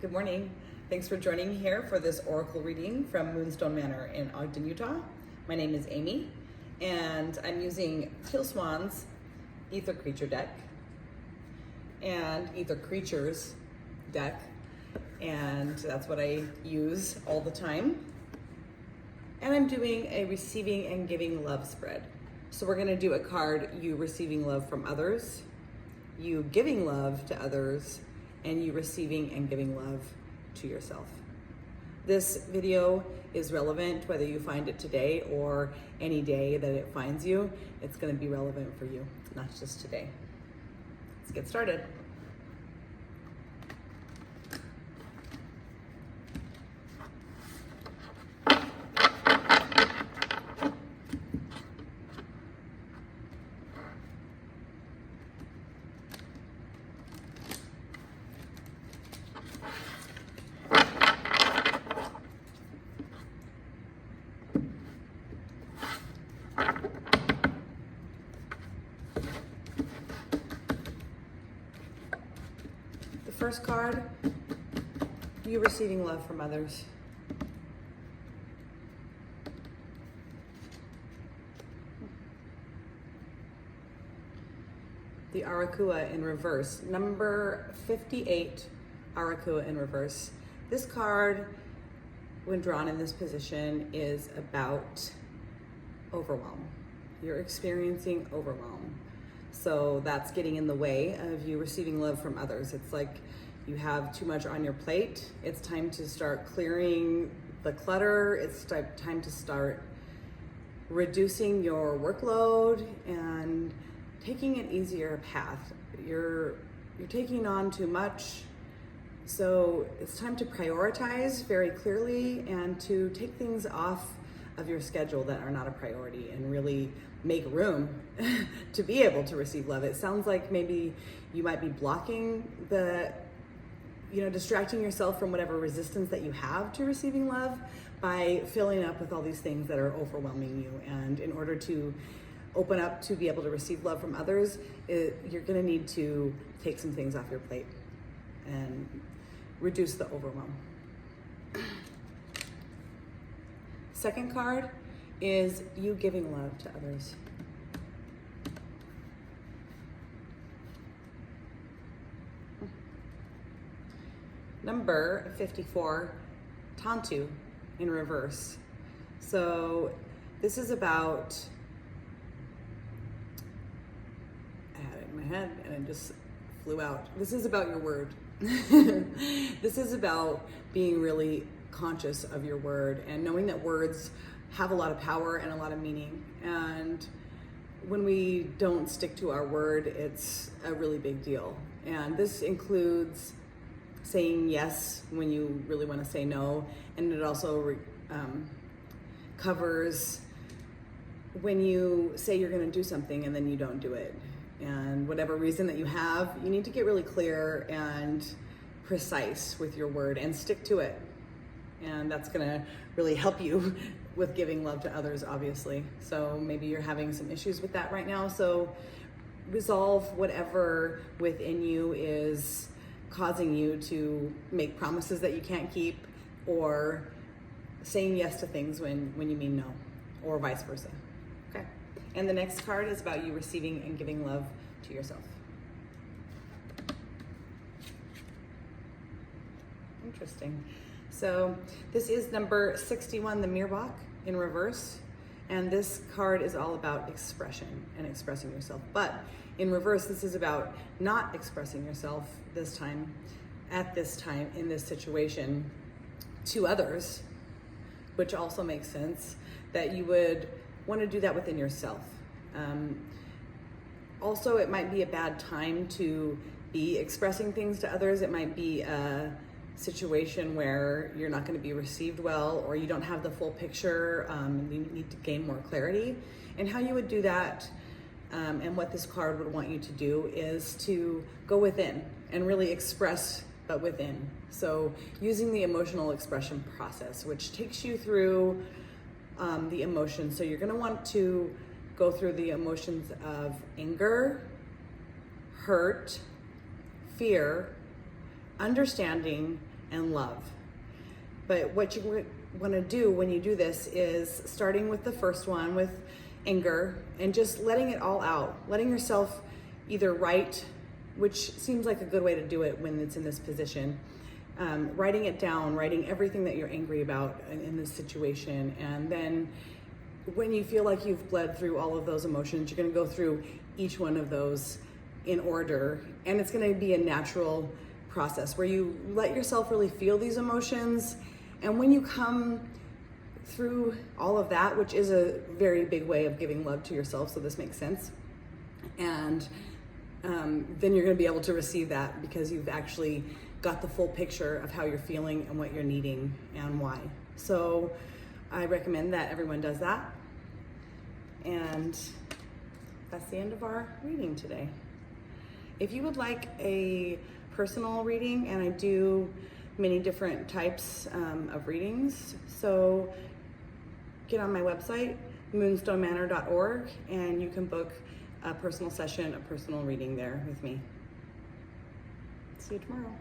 Good morning. Thanks for joining me here for this oracle reading from Moonstone Manor in Ogden, Utah. My name is Amy, and I'm using Teal Swan's Ether Creature deck and Ether Creatures deck, and that's what I use all the time. And I'm doing a receiving and giving love spread. So we're going to do a card, you receiving love from others, you giving love to others, and you receiving and giving love to yourself. This video is relevant whether you find it today or any day that it finds you. It's going to be relevant for you, not just today. Let's get started. First card, you receiving love from others. The Arakua in reverse, number 58, Arakua in reverse. This card, when drawn in this position, is about overwhelm. You're experiencing overwhelm. So that's getting in the way of you receiving love from others. It's like you have too much on your plate. It's time to start clearing the clutter. It's time to start reducing your workload and taking an easier path. You're taking on too much. So it's time to prioritize very clearly and to take things off of your schedule that are not a priority and really make room to be able to receive love. It sounds like maybe you might be blocking distracting yourself from whatever resistance that you have to receiving love by filling up with all these things that are overwhelming you. And in order to open up to be able to receive love from others, you're gonna need to take some things off your plate and reduce the overwhelm. Second card is you giving love to others. Number 54, Tantu in reverse. So this is about, I had it in my head and it just flew out. This is about your word. This is about being really conscious of your word and knowing that words have a lot of power and a lot of meaning. And when we don't stick to our word, it's a really big deal. And this includes saying yes when you really want to say no. And it also covers when you say you're going to do something and then you don't do it. And whatever reason that you have, you need to get really clear and precise with your word and stick to it. And that's gonna really help you with giving love to others, obviously. So maybe you're having some issues with that right now. So resolve whatever within you is causing you to make promises that you can't keep, or saying yes to things when you mean no, or vice versa. Okay. And the next card is about you receiving and giving love to yourself. Interesting. So this is number 61, the Mirbach in reverse. And this card is all about expression and expressing yourself. But in reverse, this is about not expressing yourself this time, at this time, in this situation, to others, which also makes sense that you would want to do that within yourself. Also, it might be a bad time to be expressing things to others. It might be a situation where you're not going to be received well, or you don't have the full picture. You need to gain more clarity. And how you would do that, and what this card would want you to do, is to go within and really express, but within. So using the emotional expression process, which takes you through the emotions. So you're going to want to go through the emotions of anger, hurt, fear, understanding, and love. But what you want to do when you do this is starting with the first one with anger and just letting it all out, letting yourself either write, which seems like a good way to do it when it's in this position, writing it down, writing everything that you're angry about in this situation. And then when you feel like you've bled through all of those emotions, you're going to go through each one of those in order, and it's going to be a natural process where you let yourself really feel these emotions. And when you come through all of that, which is a very big way of giving love to yourself, so this makes sense, and then you're going to be able to receive that because you've actually got the full picture of how you're feeling and what you're needing and why. So I recommend that everyone does that. And that's the end of our reading today. If you would like a personal reading, and I do many different types of readings, so get on my website, moonstonemanor.org, and you can book a personal session, a personal reading there with me. See you tomorrow.